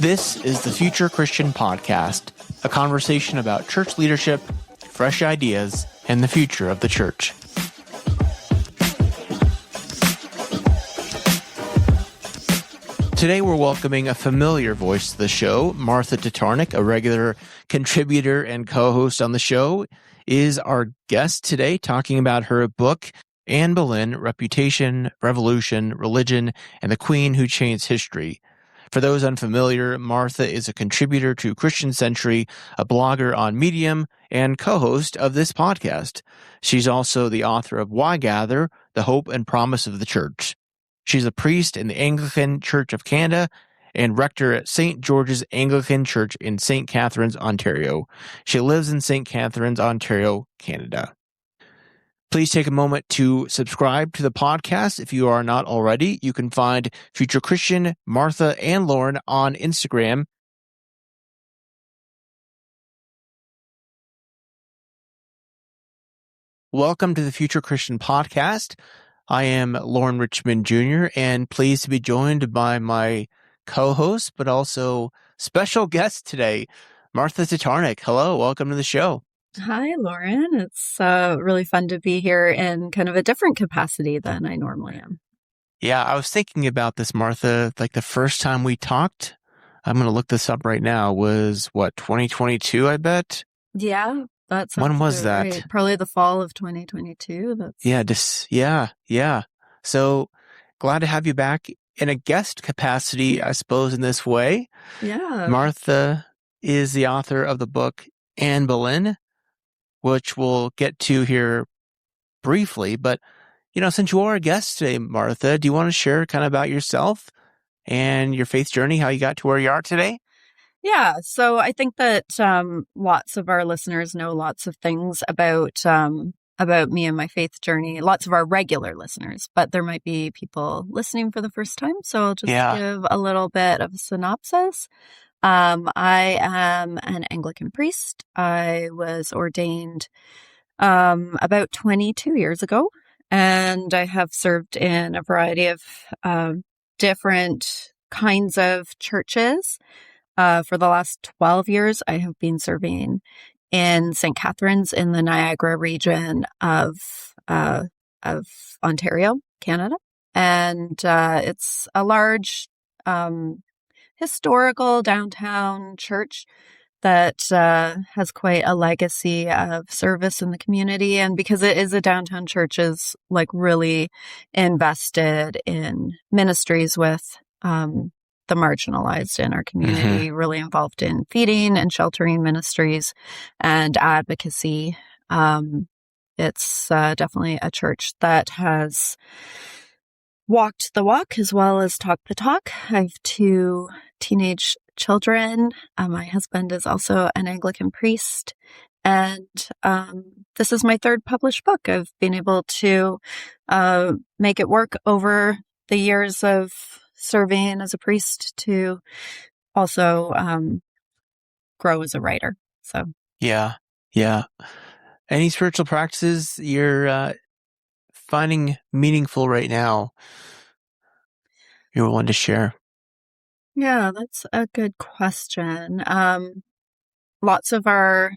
This is the Future Christian Podcast, a conversation about church leadership, fresh ideas, and the future of the church. Today we're welcoming a familiar voice to the show. Martha Tatarnic, a regular contributor and co-host on the show, is our guest today, talking about her book, Anne Boleyn, Reputation, Revolution, Religion, and the Queen Who Changed History. For those unfamiliar, Martha is a contributor to Christian Century, a blogger on Medium, and co-host of this podcast. She's also the author of Why Gather? The Hope and Promise of the Church. She's a priest in the Anglican Church of Canada and rector at St. George's Anglican Church in St. Catharines, Ontario. She lives in St. Catharines, Ontario, Canada. Please take a moment to subscribe to the podcast if you are not already. You can find Future Christian, Martha, and Loren on Instagram. Welcome to the Future Christian Podcast. I am Loren Richmond Jr. and pleased to be joined by my co-host, but also special guest today, Martha Tatarnic. Hello, welcome to the show. Hi, Loren. It's really fun to be here in kind of a different capacity than I normally am. Yeah, I was thinking about this, Martha, like the first time we talked, I'm going to look this up right now, was what, 2022, I bet? Yeah, that's when was that? Right. Probably the fall of 2022. Yeah. So glad to have you back in a guest capacity, I suppose, in this way. Yeah. Martha is the author of the book Anne Boleyn, which we'll get to here briefly. But, since you are a guest today, Martha, do you want to share kind of about yourself and your faith journey, how you got to where you are today? Yeah. So I think that lots of our listeners know lots of things about me and my faith journey, lots of our regular listeners, but there might be people listening for the first time. So I'll just give a little bit of a synopsis. I am an Anglican priest. I was ordained about 22 years ago, and I have served in a variety of different kinds of churches. For the last 12 years, I have been serving in St. Catharines in the Niagara region of Ontario, Canada. And it's a large historical downtown church that has quite a legacy of service in the community. And because it is a downtown church, is like really invested in ministries with the marginalized in our community, really involved in feeding and sheltering ministries and advocacy. It's definitely a church that has walked the walk as well as talked the talk. I have 2 teenage children. My husband is also an Anglican priest. And this is my 3rd published book. I've been able to make it work over the years of serving as a priest to also grow as a writer. So yeah. Any spiritual practices you're finding meaningful right now you're willing to share? Yeah, that's a good question. Lots of our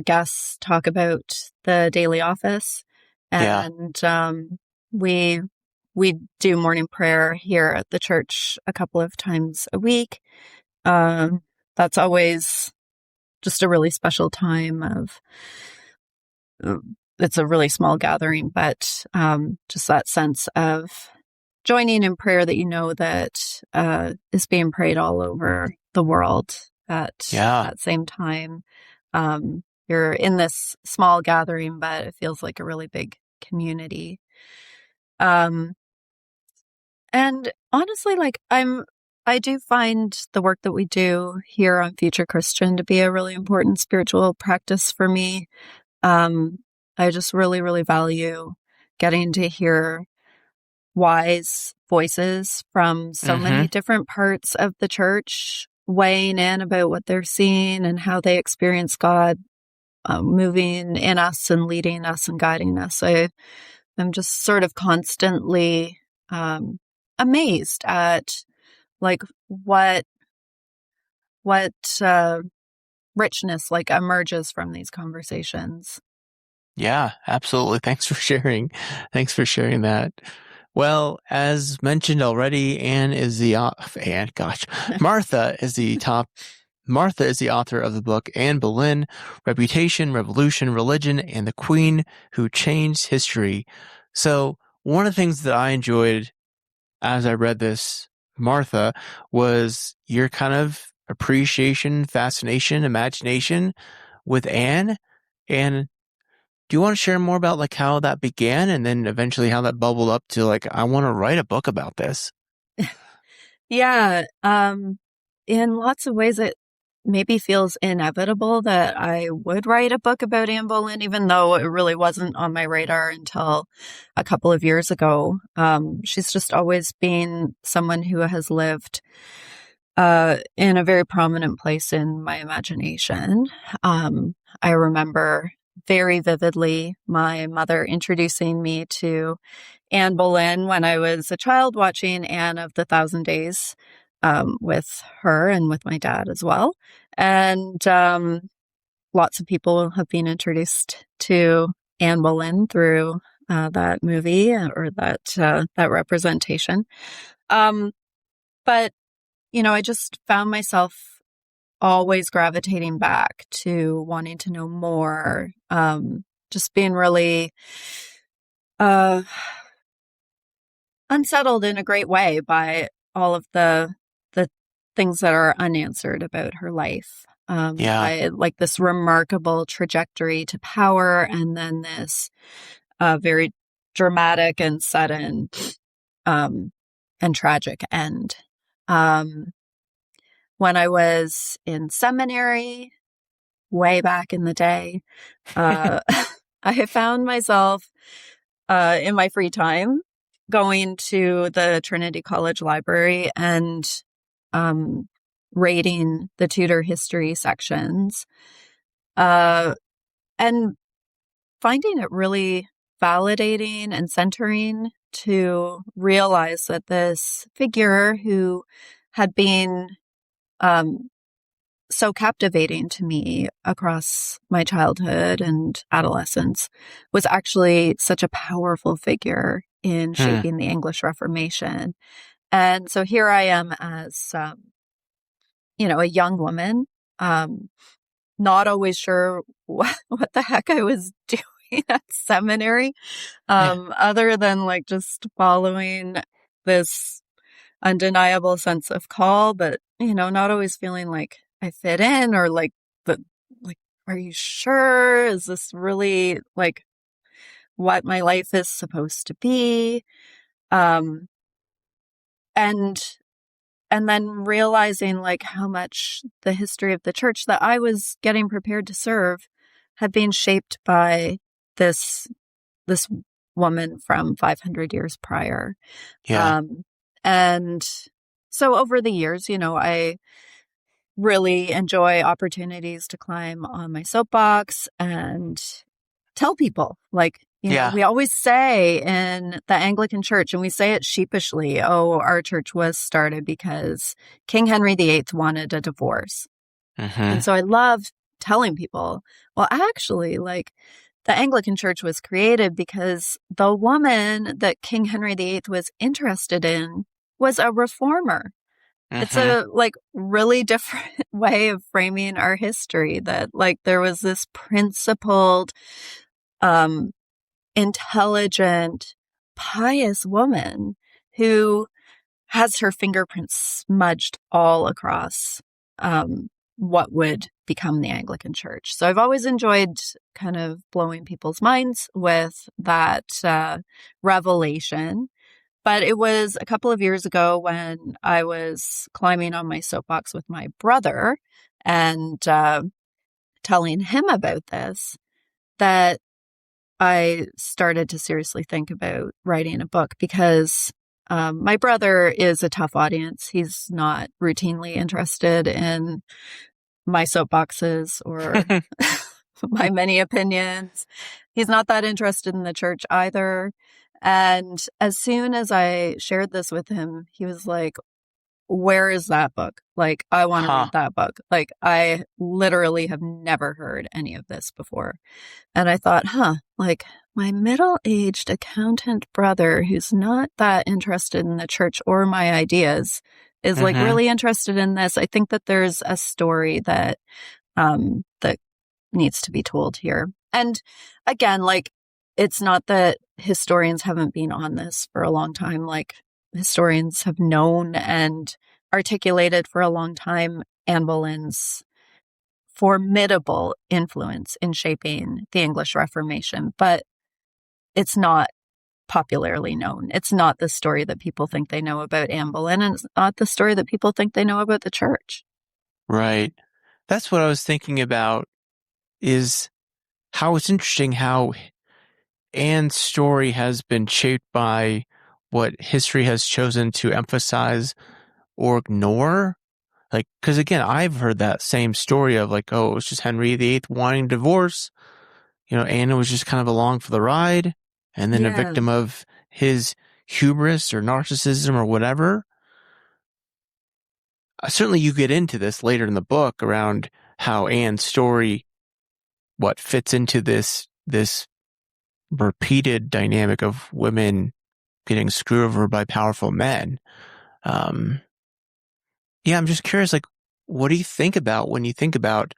guests talk about the daily office, and we do morning prayer here at the church a couple of times a week. That's always just a really special time of. It's a really small gathering, but just that sense of joining in prayer that that is being prayed all over the world at that same time. You're in this small gathering, but it feels like a really big community. And honestly, I do find the work that we do here on Future Christian to be a really important spiritual practice for me. I just really, really value getting to hear wise voices from so many different parts of the church weighing in about what they're seeing and how they experience God moving in us and leading us and guiding us. I'm just sort of constantly amazed at what richness like emerges from these conversations. Yeah, absolutely. Thanks for sharing. Thanks for sharing that. Well, as mentioned already, Martha is Martha is the author of the book Anne Boleyn, Reputation, Revolution, Religion, and the Queen Who Changed History. So one of the things that I enjoyed as I read this, Martha, was your kind of appreciation, fascination, imagination with Anne. And do you want to share more about like how that began and then eventually how that bubbled up to like, I want to write a book about this? Yeah. In lots of ways, it maybe feels inevitable that I would write a book about Anne Boleyn, even though it really wasn't on my radar until a couple of years ago. She's just always been someone who has lived in a very prominent place in my imagination. I remember very vividly my mother introducing me to Anne Boleyn when I was a child, watching Anne of the Thousand Days with her and with my dad as well. And lots of people have been introduced to Anne Boleyn through that movie or that representation. But I just found myself always gravitating back to wanting to know more, just being really unsettled in a great way by all of the things that are unanswered about her life. By like this remarkable trajectory to power and then this very dramatic and sudden and tragic end. When I was in seminary, way back in the day, I found myself in my free time going to the Trinity College Library and raiding the Tudor history sections and finding it really validating and centering to realize that this figure who had been so captivating to me across my childhood and adolescence was actually such a powerful figure in shaping the English Reformation. And so here I am as, a young woman, not always sure what the heck I was doing at seminary, other than like just following this undeniable sense of call, but, not always feeling like I fit in or like, are you sure? Is this really like what my life is supposed to be? And then realizing like how much the history of the church that I was getting prepared to serve had been shaped by this woman from 500 years prior. Yeah. And so over the years, I really enjoy opportunities to climb on my soapbox and tell people, like, we always say in the Anglican Church, and we say it sheepishly, our church was started because King Henry VIII wanted a divorce. And so I love telling people, well, actually, like, the Anglican Church was created because the woman that King Henry VIII was interested in was a reformer. It's a like really different way of framing our history, that like there was this principled, intelligent, pious woman who has her fingerprints smudged all across what would become the Anglican Church. So I've always enjoyed kind of blowing people's minds with that revelation. But it was a couple of years ago when I was climbing on my soapbox with my brother and telling him about this that I started to seriously think about writing a book, because my brother is a tough audience. He's not routinely interested in my soapboxes or my many opinions. He's not that interested in the church either. And as soon as I shared this with him, he was like, where is that book? Like, I want to Huh. read that book. Like, I literally have never heard any of this before. And I thought, like my middle-aged accountant brother who's not that interested in the church or my ideas is like Mm-hmm. really interested in this. I think that there's a story that that needs to be told here. And again, like, it's not that historians haven't been on this for a long time. Like, historians have known and articulated for a long time Anne Boleyn's formidable influence in shaping the English Reformation, but it's not popularly known. It's not the story that people think they know about Anne Boleyn, and it's not the story that people think they know about the church. Right. That's what I was thinking about, is how it's interesting how Anne's story has been shaped by what history has chosen to emphasize or ignore. Like, because again, I've heard that same story of like, oh, it was just Henry VIII wanting divorce. Anne was just kind of along for the ride and then a Yeah. victim of his hubris or narcissism or whatever. Certainly you get into this later in the book around how Anne's story, what fits into this repeated dynamic of women getting screwed over by powerful men. Yeah, I'm just curious, like, what do you think about when you think about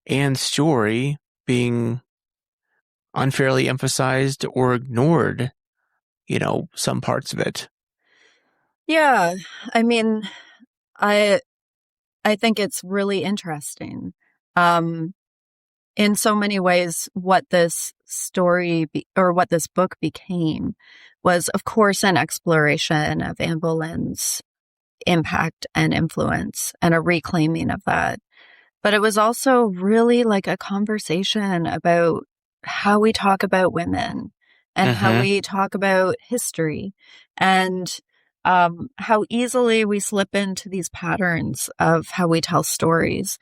Anne's story being unfairly emphasized or ignored, some parts of it? Yeah. I mean, I I think it's really interesting. Um, in so many ways, what this or what this book became was, of course, an exploration of Anne Boleyn's impact and influence and a reclaiming of that. But it was also really like a conversation about how we talk about women and how Mm-hmm. we talk about history and how easily we slip into these patterns of how we tell stories.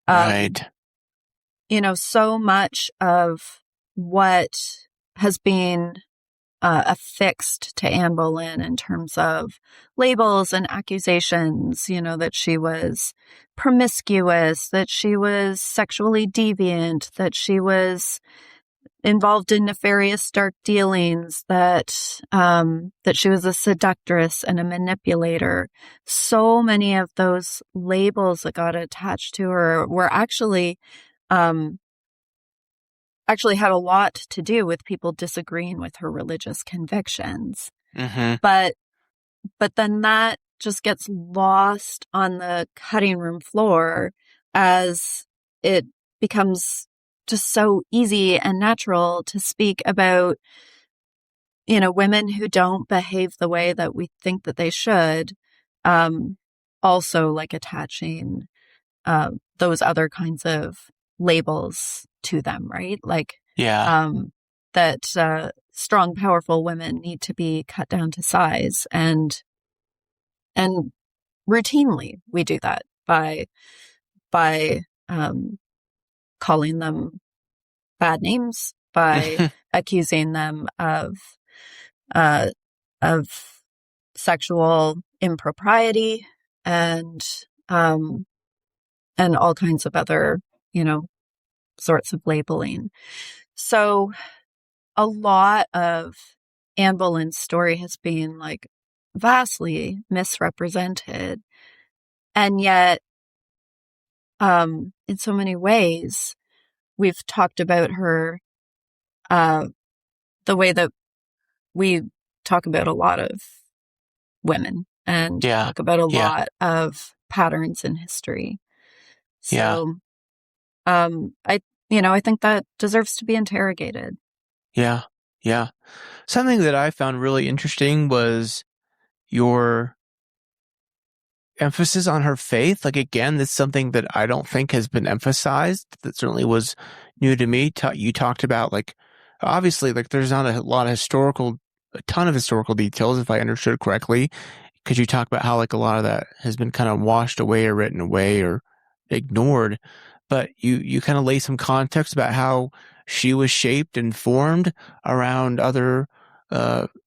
Um, Right. so much of what has been affixed to Anne Boleyn in terms of labels and accusations, that she was promiscuous, that she was sexually deviant, that she was involved in nefarious dark dealings, that she was a seductress and a manipulator. So many of those labels that got attached to her were um, actually had a lot to do with people disagreeing with her religious convictions. Mm-hmm. But then that just gets lost on the cutting room floor as it becomes just so easy and natural to speak about, women who don't behave the way that we think that they should. Also like attaching those other kinds of labels to them, right? Like, Yeah. that strong, powerful women need to be cut down to size, and routinely we do that by calling them bad names, by accusing them uh, of sexual impropriety, and um, and all kinds of other, sorts of labeling. So a lot of Anne Boleyn's story has been like vastly misrepresented. And yet, in so many ways, we've talked about her uh, the way that we talk about a lot of women and Yeah. talk about a Yeah. lot of patterns in history. Yeah. So, I think that deserves to be interrogated. Yeah. Yeah. Something that I found really interesting was your emphasis on her faith. Like, again, that's something that I don't think has been emphasized. That certainly was new to me. You talked about, like, obviously, like, there's not a ton of historical details, if I understood correctly. Because you talk about how, like, a lot of that has been kind of washed away or written away or ignored. But you kind of lay some context about how she was shaped and formed around other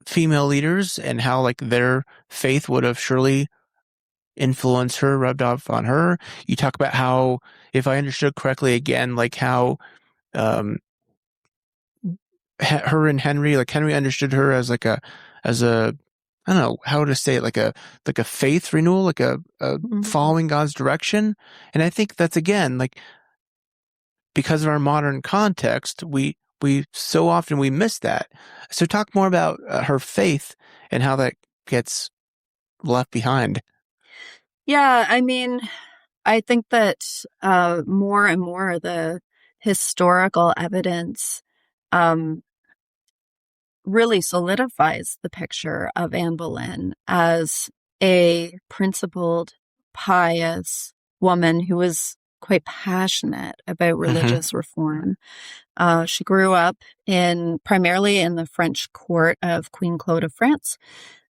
female leaders, and how, like, their faith would have surely influenced her, rubbed off on her. You talk about how, if I understood correctly, again, like how um, her and Henry, like Henry understood her as as a, I don't know how to say it, like a faith renewal, like a Mhm. following God's direction. And I think that's, again, like, because of our modern context, we so often we miss that. So talk more about her faith and how that gets left behind. Yeah, I mean, I think that more and more the historical evidence um, really solidifies the picture of Anne Boleyn as a principled, pious woman who was quite passionate about Hmm. religious reform. She grew up primarily in the French court of Queen Claude of France.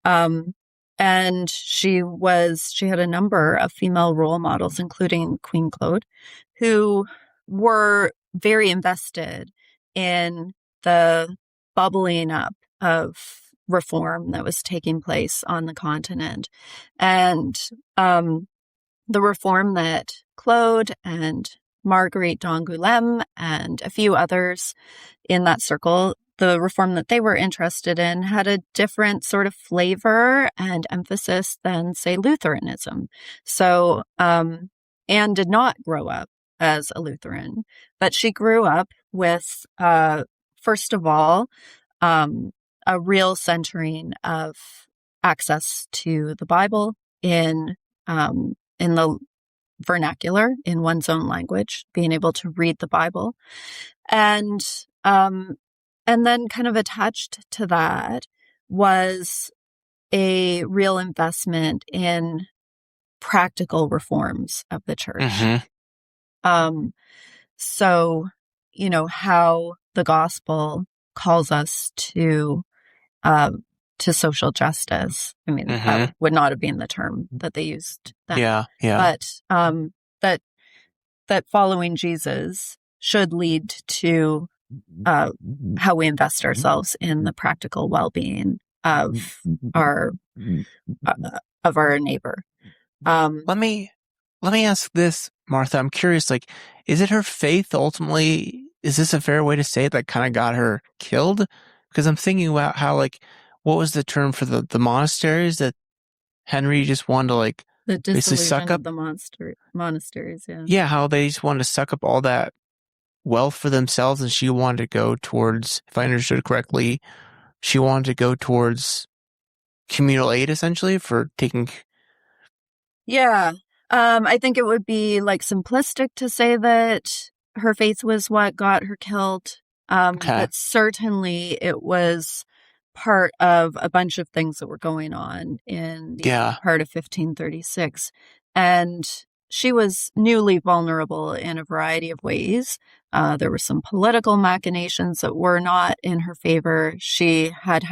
Um, and she had a number of female role models, including Queen Claude, who were very invested in the bubbling up of reform that was taking place on the continent. And the reform that Claude and Marguerite d'Angoulême and a few others in that circle, the reform that they were interested in had a different sort of flavor and emphasis than, say, Lutheranism. So Anne did not grow up as a Lutheran, but she grew up with, first of all, um, a real centering of access to the Bible in the vernacular, in one's own language, being able to read the Bible. And um, and then kind of attached to that was a real investment in practical reforms of the church. Hmm. Um, so, how the gospel calls us um, to social justice. I mean, that Hmm. would not have been the term that they used then, Yeah. Yeah. but that that following Jesus should lead to how we invest ourselves in the practical well-being our of our neighbor. Um, Let me let me ask this, Martha. I'm curious, like, is it her faith ultimately? Is this a fair way to say it, that kind of got her killed? Because I'm thinking about how, like, what was the term for the monasteries that Henry just wanted to, like, the basically suck dissolution up? of the monasteries. Yeah. Yeah, how they just wanted to suck up all that wealth for themselves, and she wanted to go towards, if I understood correctly, she wanted to go towards communal aid, essentially, for taking. Yeah. I think it would be like simplistic to say that her faith was what got her killed. Okay. But certainly it was part of a bunch of things that were going on in the early Yeah. part of 1536. And she was newly vulnerable in a variety of ways. There were some political machinations that were not in her favor. She had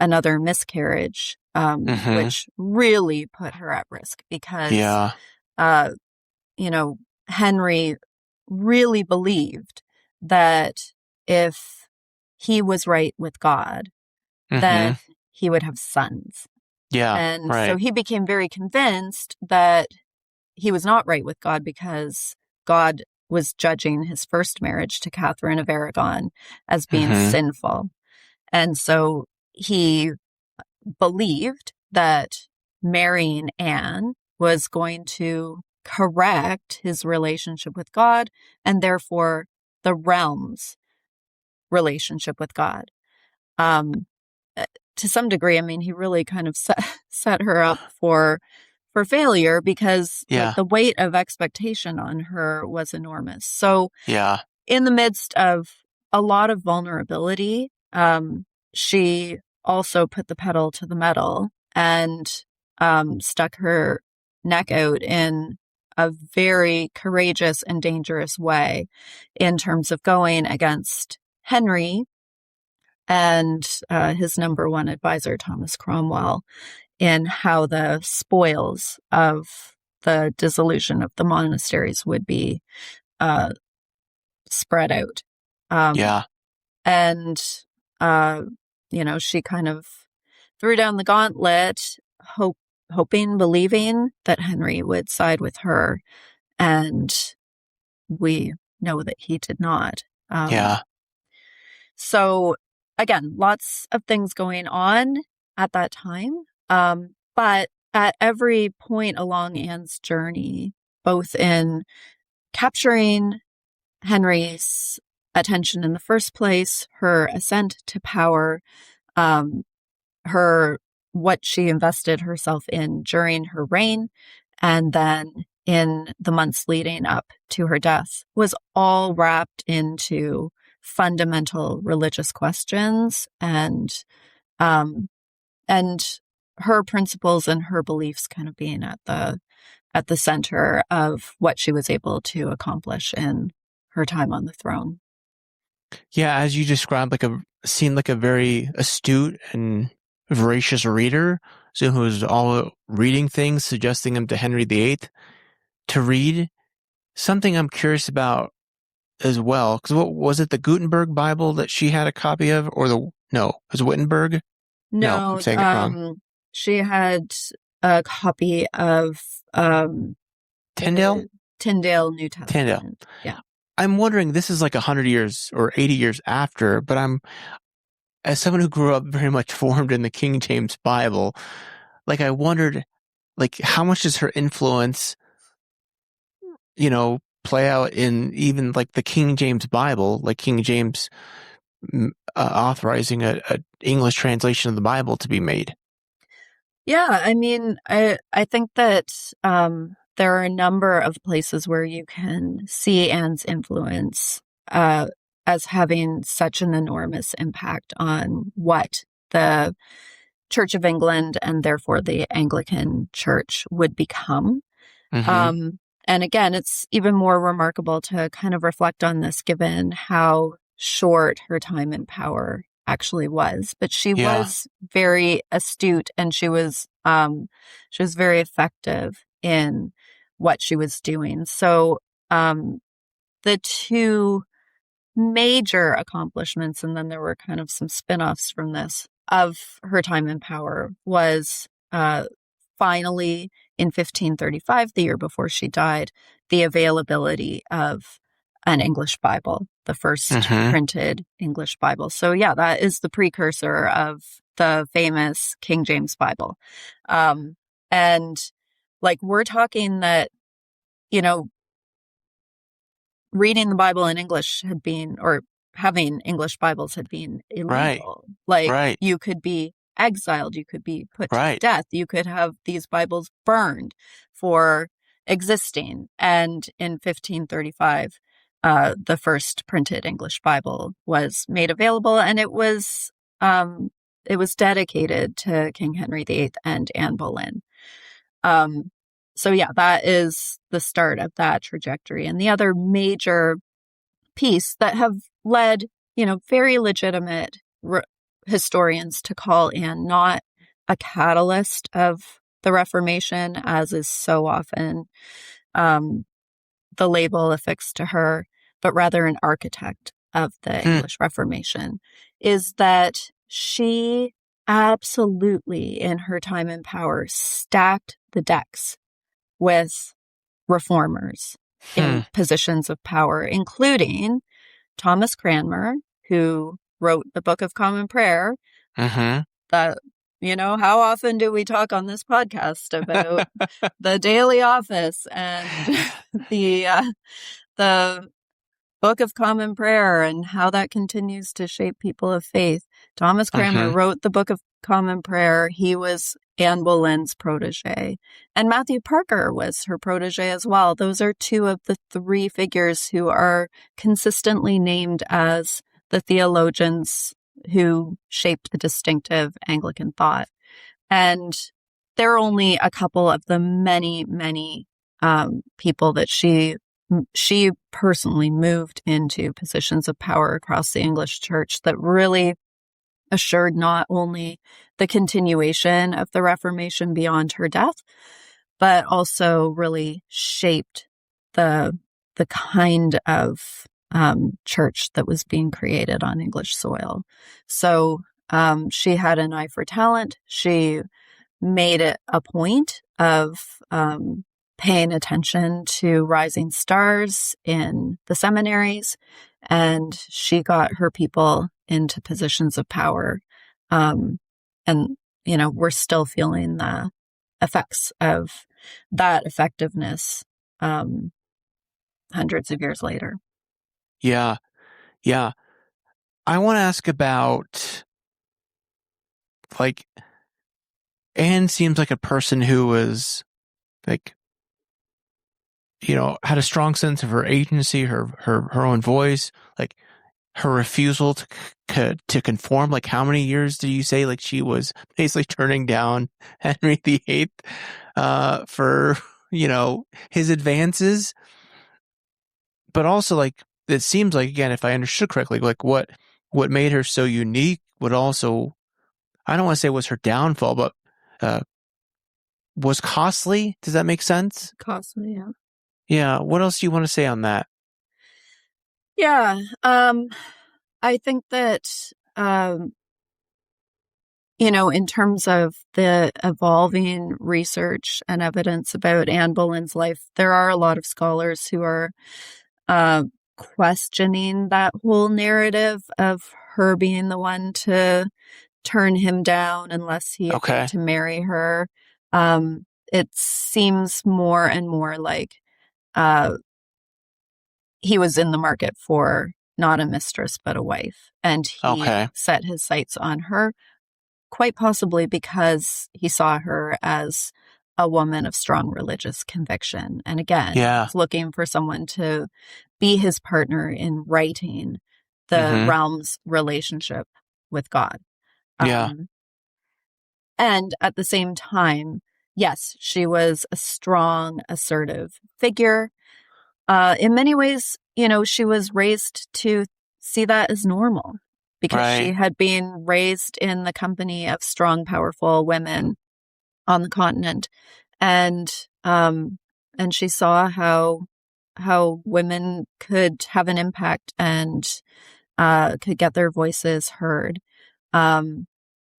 another miscarriage, Hmm. which really put her at risk because, Yeah. uh, you know, Henry really believed that if he was right with God, then Hmm. he would have sons. Yeah. And so Right. he became very convinced that he was not right with God because God was judging his first marriage to Catherine of Aragon as being Hmm. sinful. And so he believed that marrying Anne was going to correct his relationship with God and therefore the realm's relationship with God. Um, to some degree, I mean, he really kind of set her up for failure because like Yeah. the weight of expectation on her was enormous. So Yeah. in the midst of a lot of vulnerability, she also put the pedal to the metal and stuck her neck out in a very courageous and dangerous way in terms of going against Henry and his number one advisor, Thomas Cromwell, in how the spoils of the dissolution of the monasteries would be uh, spread out. Um, Yeah. and, uh, she kind of threw down the gauntlet, hoping, believing that Henry would side with her. And we know that he did not. Yeah. So again, lots of things going on at that time. But at every point along Anne's journey, both in capturing Henry's attention in the first place, her ascent to power, what she invested herself in during her reign, and then in the months leading up to her death, was all wrapped into fundamental religious questions and her principles and her beliefs kind of being at the center of what she was able to accomplish in her time on the throne. Yeah, as you described, seemed like a very astute and voracious reader, so who was all reading things, suggesting them to Henry VIII to read. Something I'm curious about as well, because what was it, the Gutenberg Bible that she had a copy of, or was it Wittenberg? No, I'm saying it wrong. She had a copy of Tyndale? Tyndale New Testament. Tyndale. Yeah. I'm wondering, this is like 100 years or 80 years after, but as someone who grew up very much formed in the King James Bible, I wondered, how much does her influence, play out in even the King James Bible, King James authorizing a English translation of the Bible to be made? Yeah, I mean, I think that there are a number of places where you can see Anne's influence as having such an enormous impact on what the Church of England and therefore the Anglican Church would become. Mm-hmm. And again, it's even more remarkable to kind of reflect on this given how short her time in power actually was. But she was very astute, and she was very effective in what she was doing. So the two major accomplishments, and then there were kind of some spin-offs from this, of her time in power was finally in 1535, the year before she died, the availability of an English Bible, the first printed English Bible. So yeah, that is the precursor of the famous King James Bible. And we're talking that, reading the Bible in English had been, or having English Bibles had been illegal. Right. You could be exiled, you could be put to death, you could have these Bibles burned for existing. And in 1535, the first printed English Bible was made available, and it was dedicated to King Henry VIII and Anne Boleyn. So yeah, that is the start of that trajectory. And the other major piece that have led, very legitimate historians to call Anne not a catalyst of the Reformation, as is so often the label affixed to her, but rather an architect of the English Reformation, is that she absolutely, in her time in power, stacked the decks with reformers in positions of power, including Thomas Cranmer, who wrote the Book of Common Prayer. That, how often do we talk on this podcast about the daily office and the Book of Common Prayer and how that continues to shape people of faith? Thomas Cranmer wrote the Book of Common Prayer. He was Anne Boleyn's protege. And Matthew Parker was her protege as well. Those are two of the three figures who are consistently named as the theologians who shaped the distinctive Anglican thought. And they're only a couple of the many, many people that she personally moved into positions of power across the English Church that really assured not only the continuation of the Reformation beyond her death, but also really shaped the kind of church that was being created on English soil. So she had an eye for talent. She made it a point of paying attention to rising stars in the seminaries, and she got her people into positions of power. And, we're still feeling the effects of that effectiveness hundreds of years later. Yeah. Yeah. I want to ask about, like, Anne seems like a person who was, like, had a strong sense of her agency, her own voice, like her refusal to conform. Like, how many years do you say, like, she was basically turning down Henry VIII for his advances? But also, like, it seems like, again, if I understood correctly, like what made her so unique would also, I don't want to say was her downfall, but was costly. Does that make sense? Costly, yeah. Yeah. What else do you want to say on that? Yeah. I think that, in terms of the evolving research and evidence about Anne Boleyn's life, there are a lot of scholars who are questioning that whole narrative of her being the one to turn him down unless he agreed to marry her. It seems more and more like he was in the market for not a mistress, but a wife. And he set his sights on her, quite possibly because he saw her as a woman of strong religious conviction. And again, he's looking for someone to be his partner in righting the realm's relationship with God. And at the same time, yes, she was a strong, assertive figure. In many ways, she was raised to see that as normal because she had been raised in the company of strong, powerful women on the continent. And she saw how women could have an impact and could get their voices heard.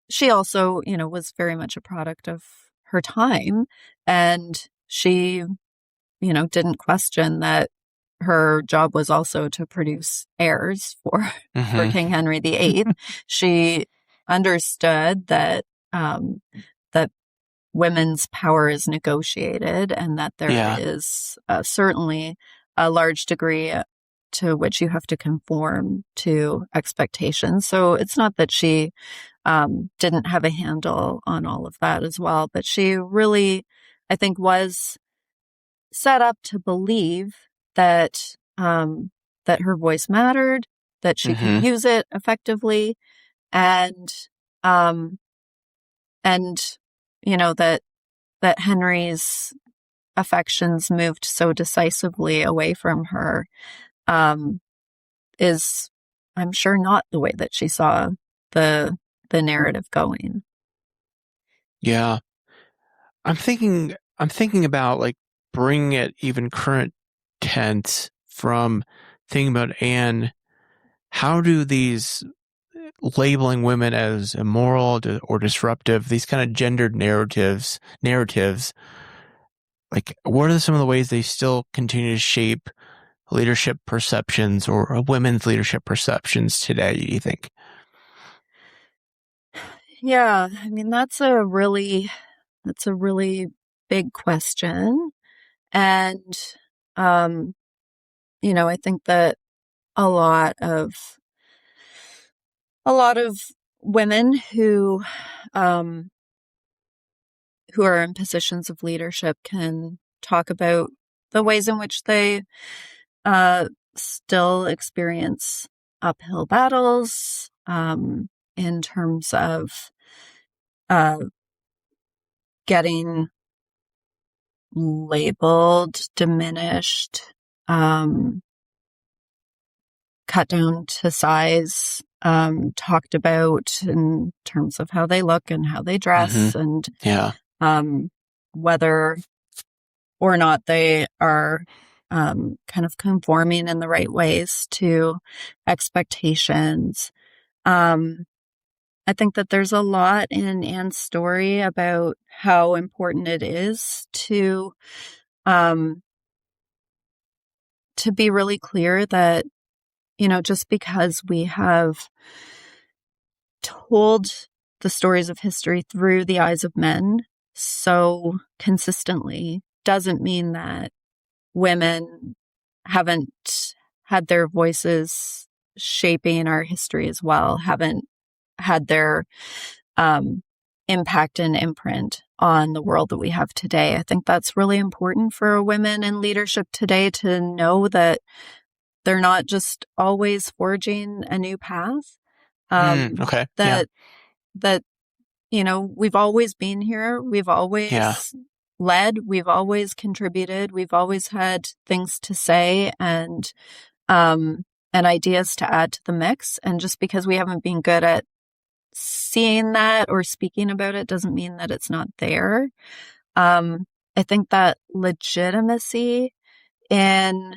She also, was very much a product of her time, and she, didn't question that her job was also to produce heirs for King Henry VIII. She understood that that women's power is negotiated, and that there is certainly a large degree to which you have to conform to expectations. So it's not that she didn't have a handle on all of that as well, but she really, I think, was set up to believe that that her voice mattered, that she could use it effectively, and that Henry's affections moved so decisively away from her is, I'm sure, not the way that she saw the narrative going. Yeah. I'm thinking about, like, bringing it even current tense from thinking about Anne. How do these labeling women as immoral or disruptive, these kind of gendered narratives, like, what are some of the ways they still continue to shape leadership perceptions or women's leadership perceptions today, do you think? Yeah, I mean, that's a really big question. And, I think that a lot of women who are in positions of leadership can talk about the ways in which they still experience uphill battles in terms of getting labeled, diminished, cut down to size, talked about in terms of how they look and how they dress, and whether or not they are kind of conforming in the right ways to expectations. I think that there's a lot in Anne's story about how important it is um, to be really clear that, just because we have told the stories of history through the eyes of men so consistently doesn't mean that women haven't had their voices shaping our history as well, haven't had their um, impact and imprint on the world that we have today. I think that's really important for women in leadership today to know that they're not just always forging a new path. Okay. Yeah. That that we've always been here. We've Yeah. always led. We've always contributed. We've always had things to say and ideas to add to the mix. And just because we haven't been good at seeing that or speaking about it doesn't mean that it's not there. I think that legitimacy in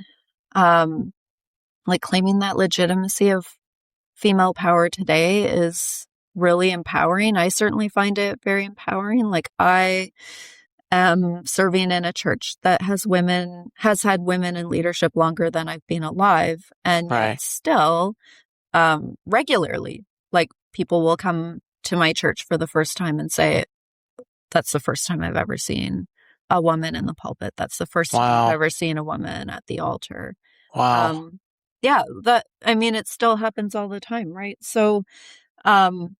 claiming that legitimacy of female power today is really empowering. I certainly find it very empowering. Like, I am serving in a church that has had women in leadership longer than I've been alive. And Right. yet still, regularly, like, people will come to my church for the first time and say, that's the first time I've ever seen a woman in the pulpit. That's the first time I've Wow. ever seen a woman at the altar. Wow. Yeah, it still happens all the time, right? Um,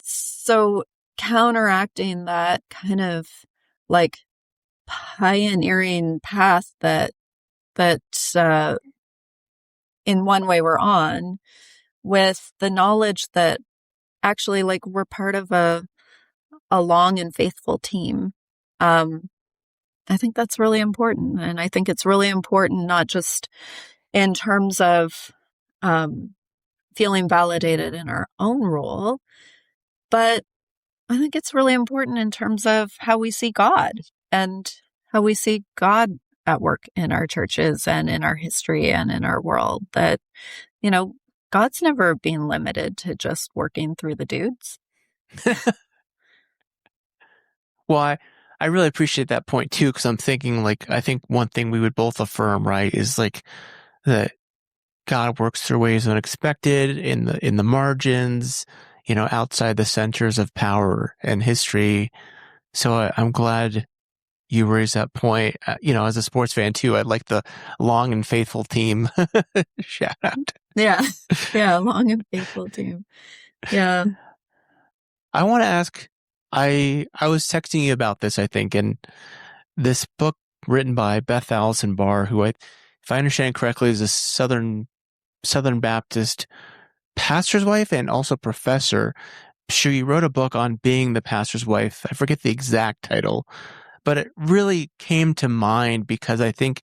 so counteracting that kind of like pioneering path that in one way we're on, with the knowledge that actually, like, we're part of a long and faithful team. I think that's really important. And I think it's really important, not just in terms of feeling validated in our own role, but I think it's really important in terms of how we see God and how we see God at work in our churches and in our history and in our world. That, God's never been limited to just working through the dudes. Well, I really appreciate that point too, because I'm thinking, like, I think one thing we would both affirm, right, is like that God works through ways unexpected in the margins, outside the centers of power and history. So I'm glad you raised that point. As a sports fan too, I'd like the long and faithful team shout out. Yeah. Yeah. Long and faithful team. Yeah. I want to ask, I was texting you about this, I think, and this book written by Beth Allison Barr, who if I understand correctly, is a Southern Baptist pastor's wife and also professor. She wrote a book on being the pastor's wife. I forget the exact title, but it really came to mind because I think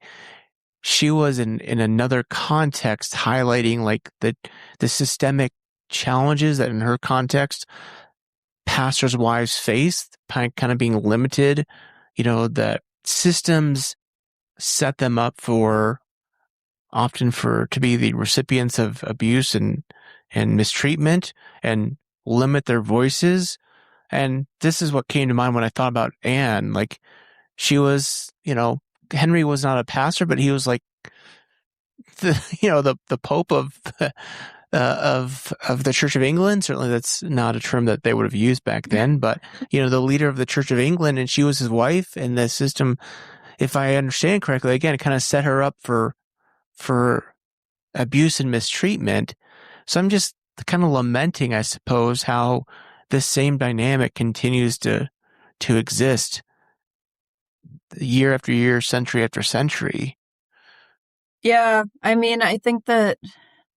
she was in another context highlighting like the systemic challenges that in her context pastors' wives face, kind of being limited, that systems set them up often to be the recipients of abuse and mistreatment and limit their voices. And this is what came to mind when I thought about Anne. Like, she was, Henry was not a pastor, but he was like the Pope of of the Church of England. Certainly, that's not a term that they would have used back then. But the leader of the Church of England, and she was his wife. And the system, if I understand correctly, again, it kind of set her up for abuse and mistreatment. So I'm just kind of lamenting, I suppose, how this same dynamic continues to exist year after year, century after century. Yeah. I mean, I think that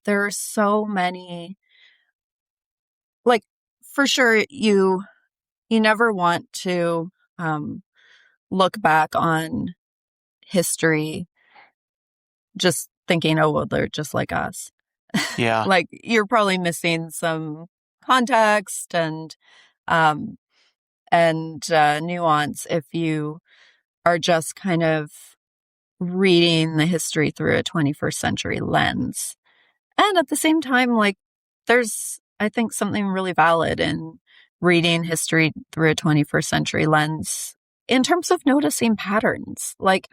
there are so many, like, for sure, you never want to look back on history just thinking, oh, well, they're just like us. Yeah. Like, you're probably missing some context um, and nuance if you are just kind of reading the history through a 21st century lens. And at the same time, like, I think, something really valid in reading history through a 21st century lens in terms of noticing patterns, like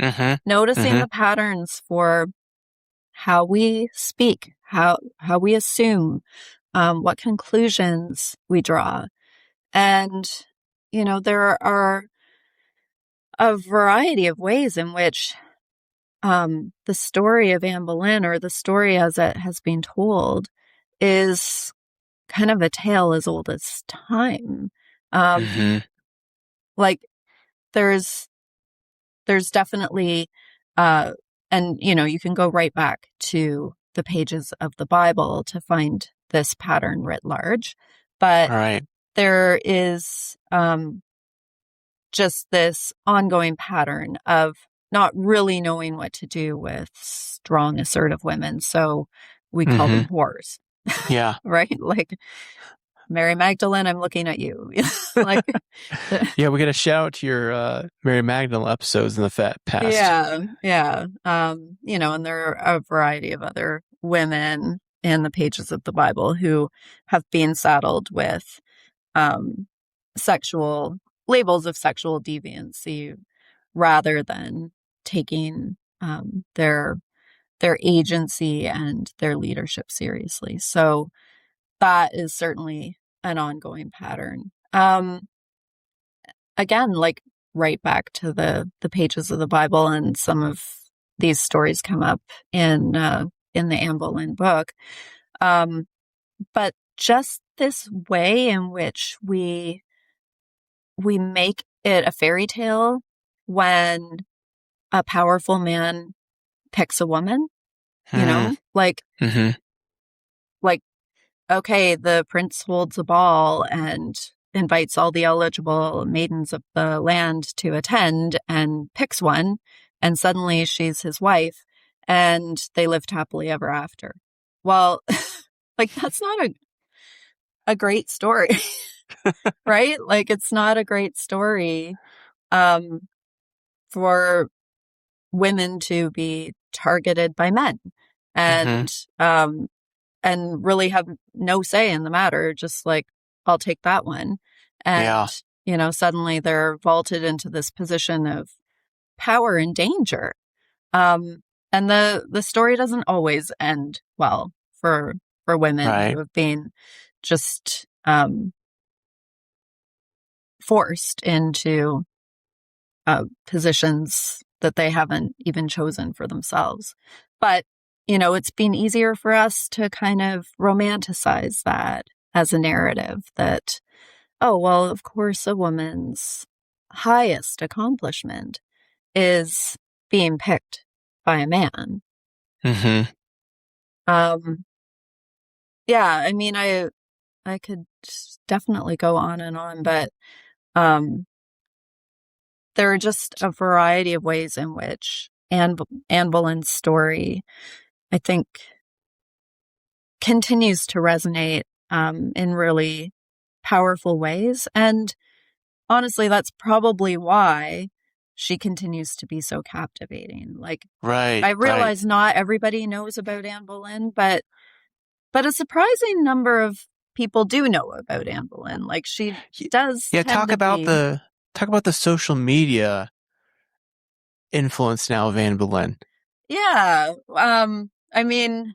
noticing the patterns for how we speak, how we assume, what conclusions we draw. And, there are a variety of ways in which the story of Anne Boleyn, or the story as it has been told, is kind of a tale as old as time. Like there's definitely, and you can go right back to the pages of the Bible to find this pattern writ large, but there is just this ongoing pattern of not really knowing what to do with strong, assertive women. So we call them whores. Yeah. Right? Like Mary Magdalene, I'm looking at you. Like, yeah, we got to shout out to your Mary Magdalene episodes in the past. Yeah. And there are a variety of other women in the pages of the Bible who have been saddled with sexual labels of sexual deviancy, rather than taking their agency and their leadership seriously. So that is certainly an ongoing pattern. Again, like right back to the pages of the Bible, and some of these stories come up in the Anne Boleyn book. But just this way in which we make it a fairy tale when a powerful man picks a woman, like, okay, the prince holds a ball and invites all the eligible maidens of the land to attend and picks one, and suddenly she's his wife and they lived happily ever after. Well, like, that's not a great story, right? Like, it's not a great story for women to be targeted by men and really have no say in the matter. Just like, I'll take that one. And, suddenly they're vaulted into this position of power and danger. And the story doesn't always end well for women who have been just forced into positions that they haven't even chosen for themselves. But, it's been easier for us to kind of romanticize that as a narrative that, oh, well, of course, a woman's highest accomplishment is being picked by a man. Yeah, I mean, I could definitely go on and on, but there are just a variety of ways in which Anne Boleyn's story, I think, continues to resonate in really powerful ways. And honestly, that's probably why she continues to be so captivating. Like, I realize not everybody knows about Anne Boleyn, but a surprising number of people do know about Anne Boleyn. Like, she does. Yeah, talk about the social media influence now of Anne Boleyn. Yeah. I mean,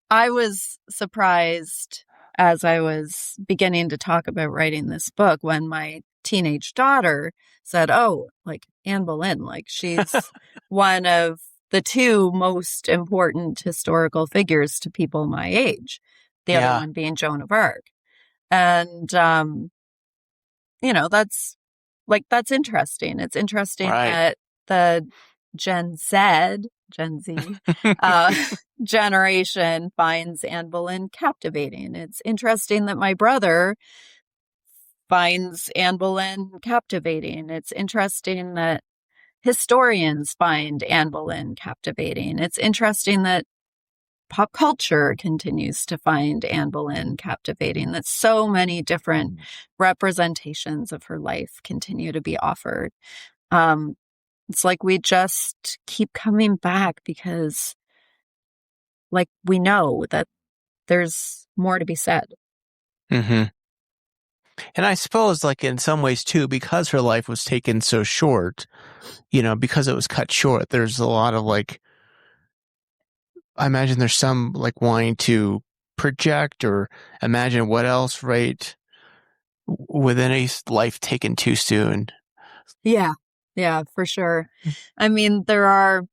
I was surprised as I was beginning to talk about writing this book when my teenage daughter said, oh, like, Anne Boleyn, like, she's one of the two most important historical figures to people my age, the other one being Joan of Arc. And, that's interesting. It's interesting that the Gen Z generation finds Anne Boleyn captivating. It's interesting that my brother finds Anne Boleyn captivating. It's interesting that historians find Anne Boleyn captivating. It's interesting that pop culture continues to find Anne Boleyn captivating, that so many different representations of her life continue to be offered. It's like we just keep coming back because, like, we know that there's more to be said. Mm-hmm. And I suppose, like, in some ways too, because her life was taken so short, because it was cut short, there's a lot of, like, I imagine there's some, like, wanting to project or imagine what else, right, within a life taken too soon. Yeah. Yeah, for sure. I mean, there are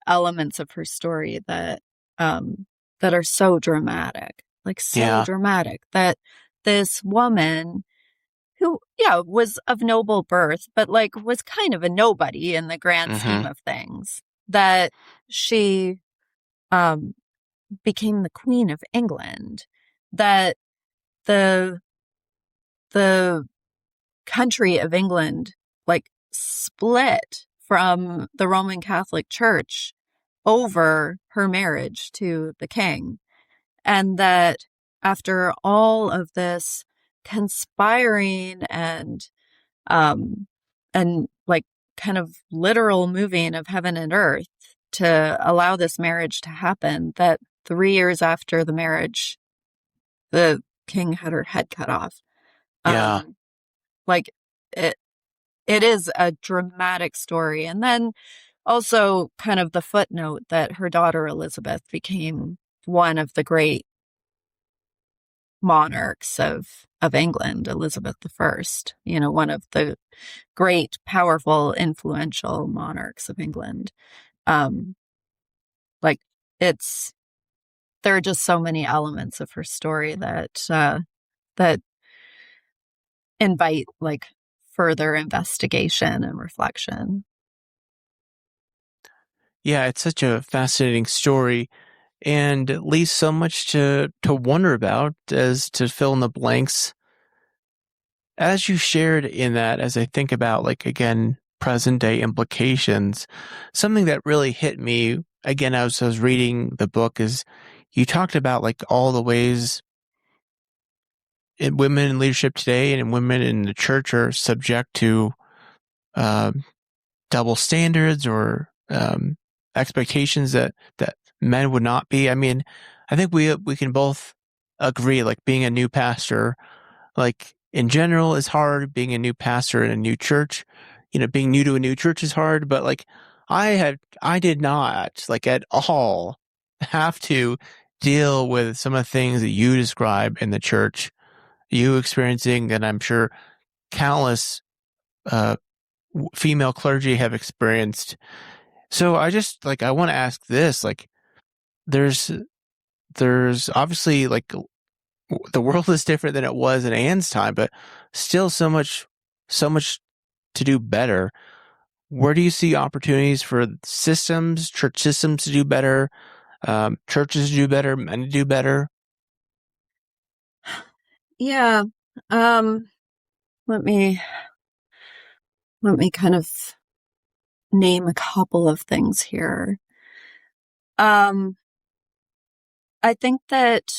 elements of her story that are so dramatic, like so Yeah. dramatic that this woman who, yeah, was of noble birth, but like was kind of a nobody in the grand scheme Mm-hmm. of things, that she um, became the Queen of England, that the the country of England like split from the Roman Catholic Church over her marriage to the king. And that after all of this conspiring um and like kind of literal moving of heaven and earth to allow this marriage to happen, that 3 years after the marriage, the king had her head cut off. Yeah. Um, like it, it is a dramatic story. And then also kind of the footnote that her daughter Elizabeth became one of the great monarchs of England, Elizabeth I, one of the great, powerful, influential monarchs of England. Um, like it's there are just so many elements of her story that invite like further investigation and reflection. Yeah, it's such a fascinating story and it leaves so much to wonder about as to fill in the blanks. As you shared in that, as I think about, like, again, present day implications, something that really hit me again as I was reading the book is you talked about, like, all the ways women in leadership today and women in the church are subject to um, double standards or expectations that men would not be. I mean, I think we can both agree, like, being a new pastor, like, in general is hard. Being a new pastor in a new church, being new to a new church is hard. But, like, I did not, like, at all have to deal with some of the things that you describe in the church, you experiencing, and I'm sure countless uh, female clergy have experienced. So I just, like, I want to ask this, like, there's obviously, like, the world is different than it was in Anne's time, but still so much to do better. Where do you see opportunities for church systems to do better, churches to do better, men to do better? Yeah. Um, let me kind of name a couple of things here. Um, I think that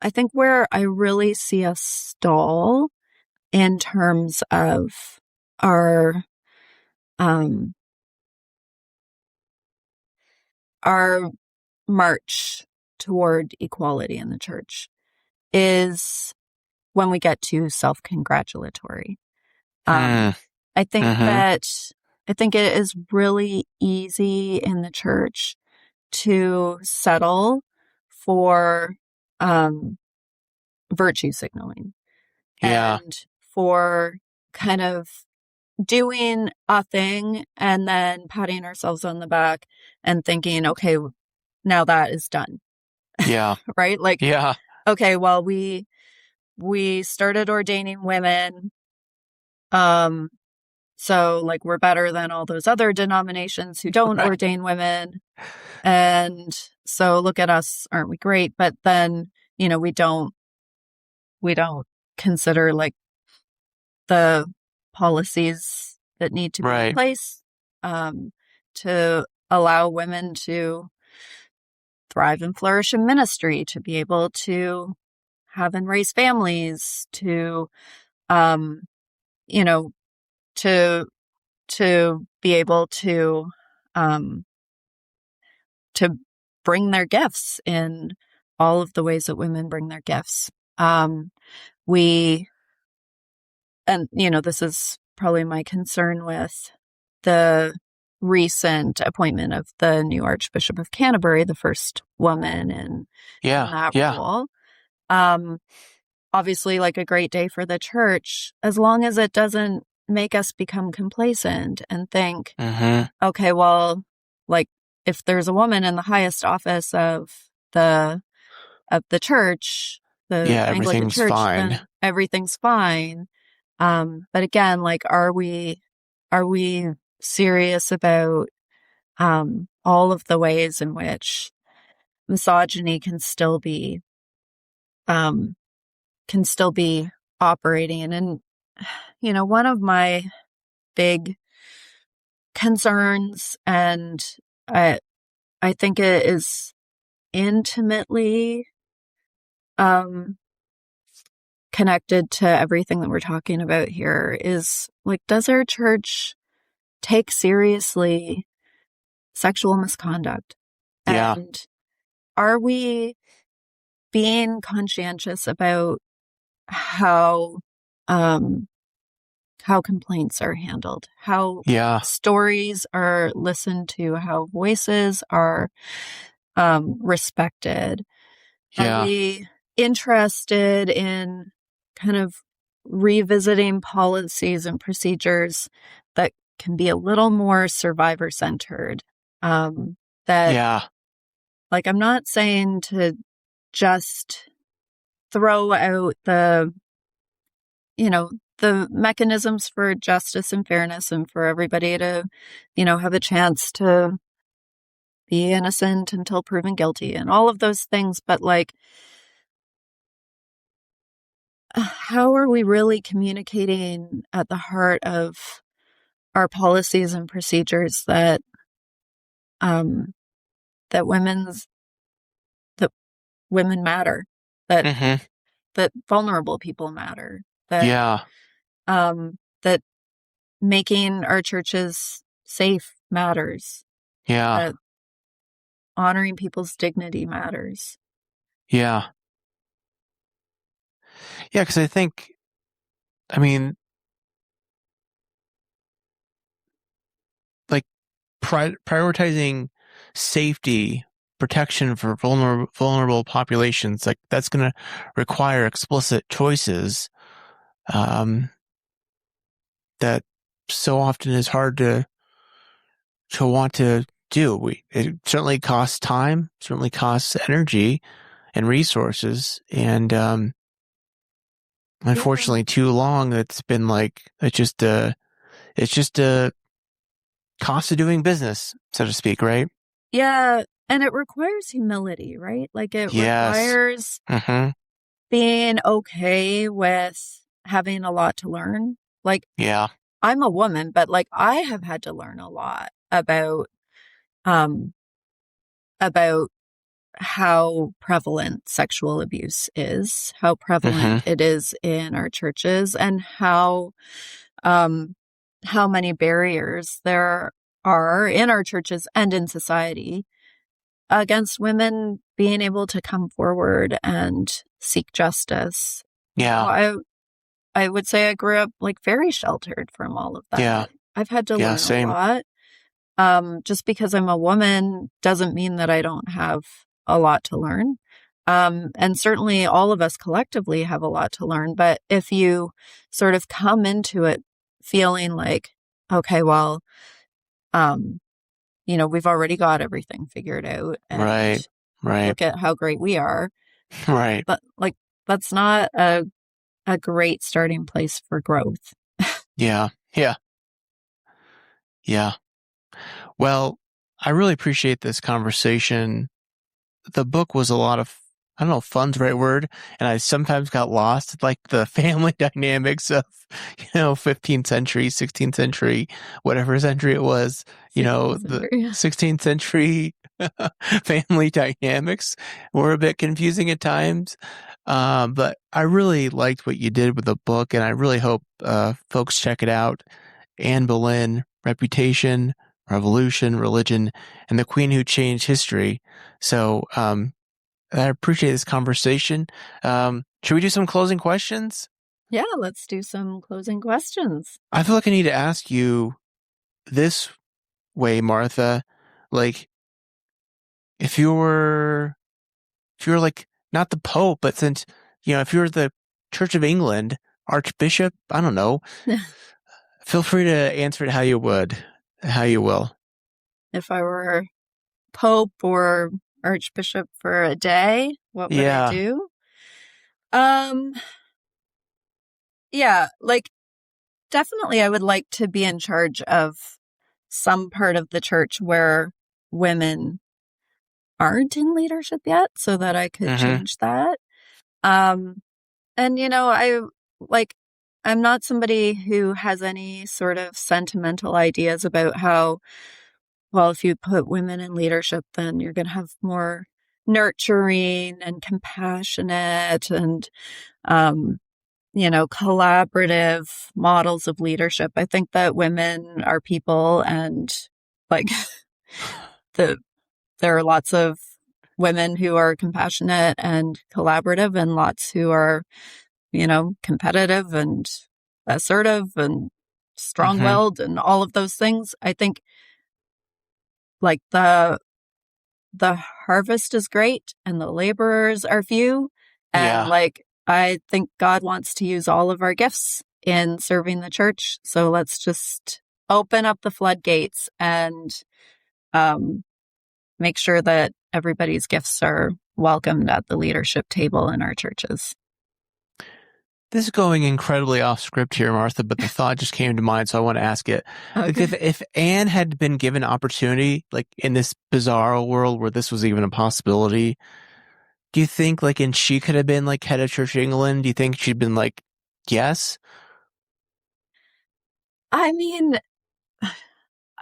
I think where I really see us stall in terms of our um our march toward equality in the church is when we get too self-congratulatory. Um, Hmm. I think Mm-hmm. that I think it is really easy in the church to settle for um, virtue signaling Yeah. and for kind of doing a thing and then patting ourselves on the back and thinking, okay, now that is done, Yeah. right? Like, Yeah. okay, well, we started ordaining women. Um, so like we're better than all those other denominations who don't Right. ordain women. And so look at us, aren't we great? But then, we don't consider like the policies that need to be in Right. place um, to allow women to thrive and flourish in ministry, to be able to have and raise families, to um, you know, to be able um, to bring their gifts in all of the ways that women bring their gifts. This is probably my concern with the recent appointment of the new Archbishop of Canterbury, the first woman in that role. Obviously, like, a great day for the church, as long as it doesn't make us become complacent and think, okay, well, like, if there's a woman in the highest office of the church, the Anglican Church, fine. then everything's fine. But again, like, are we serious about all of the ways in which misogyny can still be operating? And one of my big concerns, and I think it is intimately connected to everything that we're talking about here, is, like, does our church take seriously sexual misconduct? And are we being conscientious about how complaints are handled, how stories are listened to, how voices are respected? Are we interested in kind of revisiting policies and procedures that can be a little more survivor-centered? Like, I'm not saying to just throw out the mechanisms for justice and fairness and for everybody to, have a chance to be innocent until proven guilty and all of those things. But, like, how are we really communicating at the heart of our policies and procedures that women matter, that vulnerable people matter, that making our churches safe matters, that honoring people's dignity matters? Because I think, like, prioritizing safety, protection for vulnerable populations, like, that's going to require explicit choices that so often is hard to want to do. It certainly costs time, certainly costs energy and resources, and unfortunately, too long, it's been like, it's just a cost of doing business, so to speak, right? Yeah, and it requires humility, right? Like, it requires being okay with having a lot to learn. Like, I'm a woman, but, like, I have had to learn a lot about how prevalent sexual abuse is, how prevalent it is in our churches, and how many barriers there are in our churches and in society against women being able to come forward and seek justice. I would say I grew up, like, very sheltered from all of that. I've had to learn a lot. Just because I'm a woman doesn't mean that I don't have a lot to learn. And certainly all of us collectively have a lot to learn. But if you sort of come into it feeling like, okay, well, we've already got everything figured out, and look at how great we are. But, like, that's not a great starting place for growth. Well, I really appreciate this conversation. The book was a lot of, I don't know if fun's the right word, and I sometimes got lost, like, the family dynamics of, 15th century, 16th century, whatever century it was, the 16th century family dynamics were a bit confusing at times. But I really liked what you did with the book, and I really hope folks check it out. Anne Boleyn, Reputation, Revolution, Religion, and the Queen Who Changed History. So I appreciate this conversation. Should we do some closing questions? Yeah, let's do some closing questions. I feel like I need to ask you this way, Martha. Like, if you're like not the Pope, but since if you're the Church of England Archbishop, I don't know. Feel free to answer it how you will. If I were Pope or Archbishop for a day, what would I do? Yeah, like definitely I would like to be in charge of some part of the church where women aren't in leadership yet so that I could change that. And I'm not somebody who has any sort of sentimental ideas about how, well, if you put women in leadership, then you're going to have more nurturing and compassionate and, collaborative models of leadership. I think that women are people and like there are lots of women who are compassionate and collaborative and lots who are, competitive and assertive and strong-willed and all of those things. I think like the harvest is great and the laborers are few. And I think God wants to use all of our gifts in serving the church. So let's just open up the floodgates and make sure that everybody's gifts are welcomed at the leadership table in our churches. This is going incredibly off script here, Martha, but the thought just came to mind, so I want to ask it. Okay. Like if Anne had been given opportunity, like in this bizarre world where this was even a possibility, do you think and she could have been like head of Church of England? Do you think she'd been like, yes? I mean,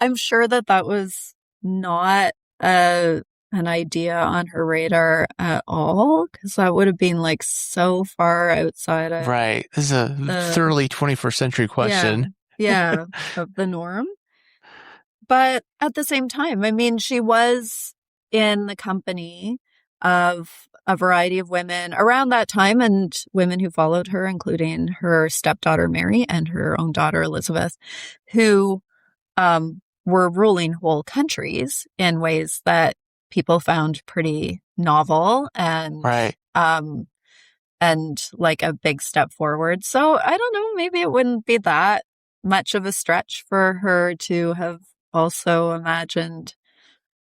I'm sure that was not an idea on her radar at all, because that would have been like so far outside of right. This is a thoroughly 21st century question. Yeah, of the norm. But at the same time, I mean, she was in the company of a variety of women around that time and women who followed her, including her stepdaughter Mary and her own daughter Elizabeth, who were ruling whole countries in ways that people found pretty novel and and like a big step forward. So I don't know, maybe it wouldn't be that much of a stretch for her to have also imagined.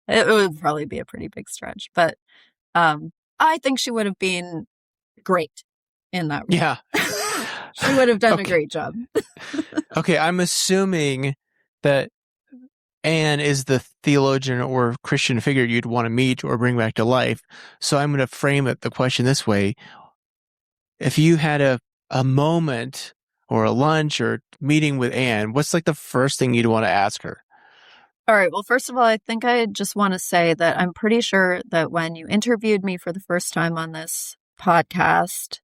It would probably be a pretty big stretch, but I think she would have been great in that role. Yeah. She would have done a great job. Okay, I'm assuming that Anne is the theologian or Christian figure you'd want to meet or bring back to life. So I'm going to frame the question this way. If you had a moment or a lunch or meeting with Anne, what's like the first thing you'd want to ask her? All right. Well, first of all, I think I just want to say that I'm pretty sure that when you interviewed me for the first time on this podcast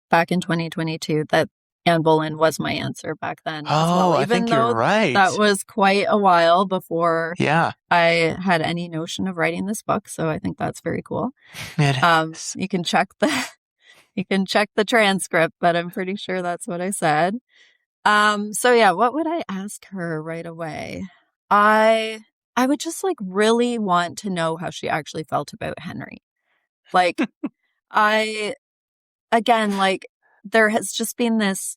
back in 2022, that Anne Boleyn was my answer back then as well. I think you're right. That was quite a while before I had any notion of writing this book. So I think that's very cool. You can check the transcript, but I'm pretty sure that's what I said. So yeah, what would I ask her right away? I would just really want to know how she actually felt about Henry. There has just been this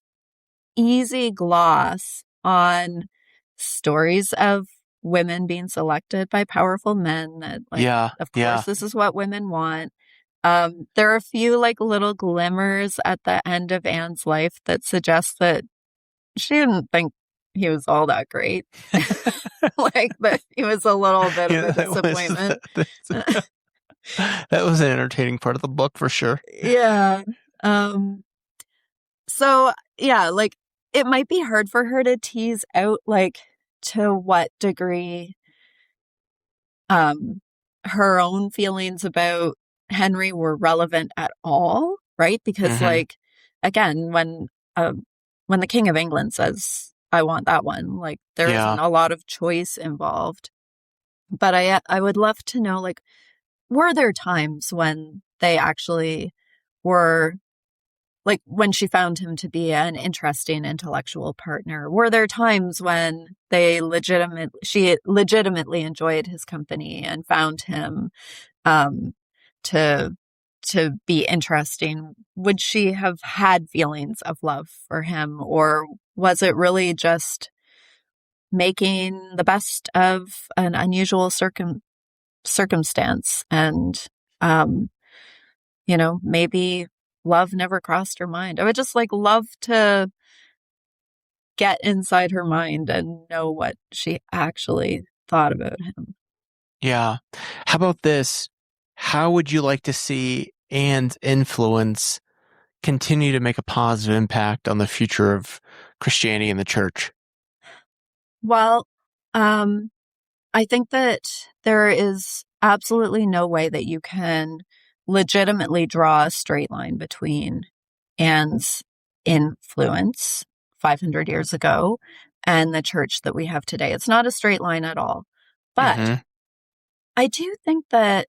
easy gloss on stories of women being selected by powerful men that of course this is what women want. There are a few little glimmers at the end of Anne's life that suggest that she didn't think he was all that great. That he was a little bit of a disappointment. That was an entertaining part of the book for sure. Yeah. So yeah, it might be hard for her to tease out to what degree her own feelings about Henry were relevant at all, right? Because again, when the King of England says, I want that one, there isn't a lot of choice involved. But I would love to know were there times when they actually were, like, when she found him to be an interesting intellectual partner? Were there times when she legitimately enjoyed his company and found him to be interesting? Would she have had feelings of love for him, or was it really just making the best of an unusual circumstance? And maybe love never crossed her mind. I would just love to get inside her mind and know what she actually thought about him. Yeah. How about this? How would you like to see Anne's influence continue to make a positive impact on the future of Christianity and the church? Well, I think that there is absolutely no way that you can legitimately draw a straight line between Anne's influence 500 years ago and the church that we have today. It's not a straight line at all. But I do think that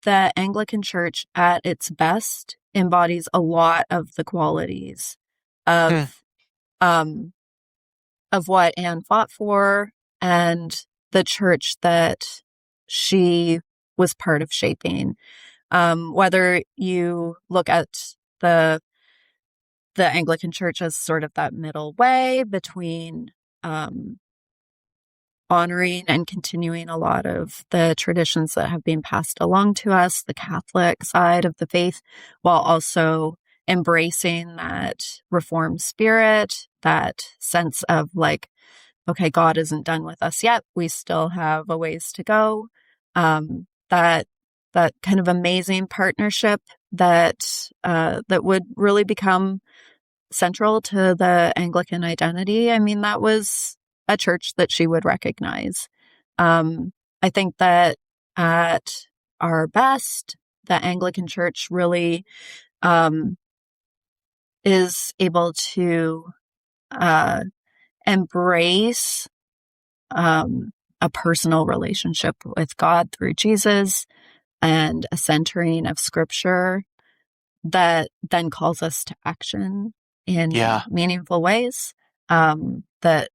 the Anglican Church at its best embodies a lot of the qualities of what Anne fought for and the church that she was part of shaping. Whether you look at the Anglican Church as sort of that middle way between honoring and continuing a lot of the traditions that have been passed along to us, the Catholic side of the faith, while also embracing that Reformed spirit, that sense of okay, God isn't done with us yet. We still have a ways to go. That kind of amazing partnership that would really become central to the Anglican identity. I mean, that was a church that she would recognize. I think that at our best, the Anglican Church really is able to embrace a personal relationship with God through Jesus and a centering of Scripture that then calls us to action in meaningful ways, that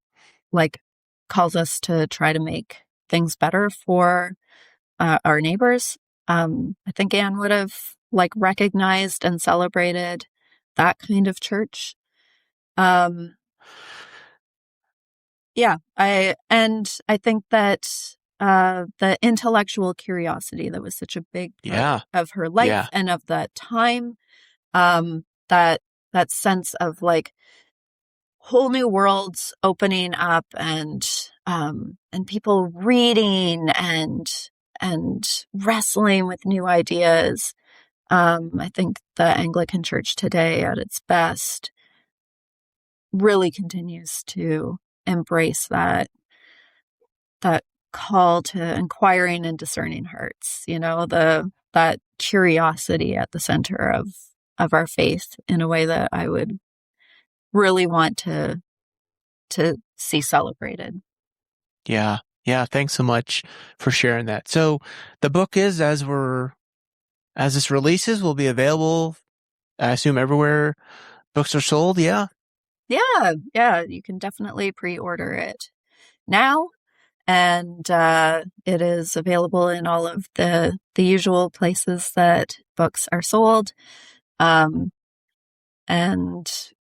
calls us to try to make things better for our neighbors. I think Anne would have recognized and celebrated that kind of church. I think that the intellectual curiosity that was such a big part of her life and of that time, that sense of whole new worlds opening up and people reading and wrestling with new ideas. I think the Anglican Church today at its best really continues to embrace that call to inquiring and discerning hearts, that curiosity at the center of our faith in a way that I would really want to see celebrated. Yeah. Thanks so much for sharing that. So the book is, as this releases, will be available, I assume, everywhere books are sold. Yeah. You can definitely pre-order it now. And it is available in all of the usual places that books are sold. And,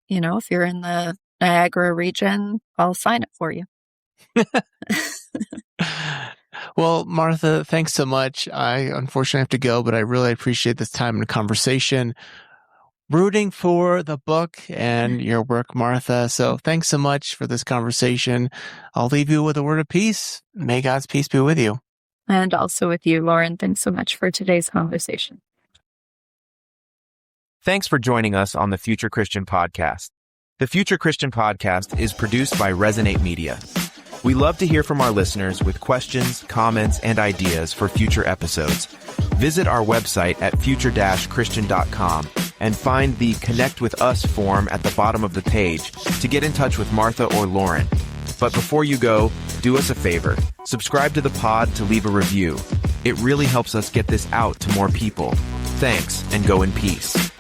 if you're in the Niagara region, I'll sign it for you. Well, Martha, thanks so much. I unfortunately have to go, but I really appreciate this time and conversation. Rooting for the book and your work, Martha. So thanks so much for this conversation. I'll leave you with a word of peace. May God's peace be with you. And also with you, Loren. Thanks so much for today's conversation. Thanks for joining us on the Future Christian Podcast. The Future Christian Podcast is produced by Resonate Media. We love to hear from our listeners with questions, comments, and ideas for future episodes. Visit our website at future-christian.com and find the Connect with Us form at the bottom of the page to get in touch with Martha or Loren. But before you go, do us a favor. Subscribe to the pod to leave a review. It really helps us get this out to more people. Thanks, and go in peace.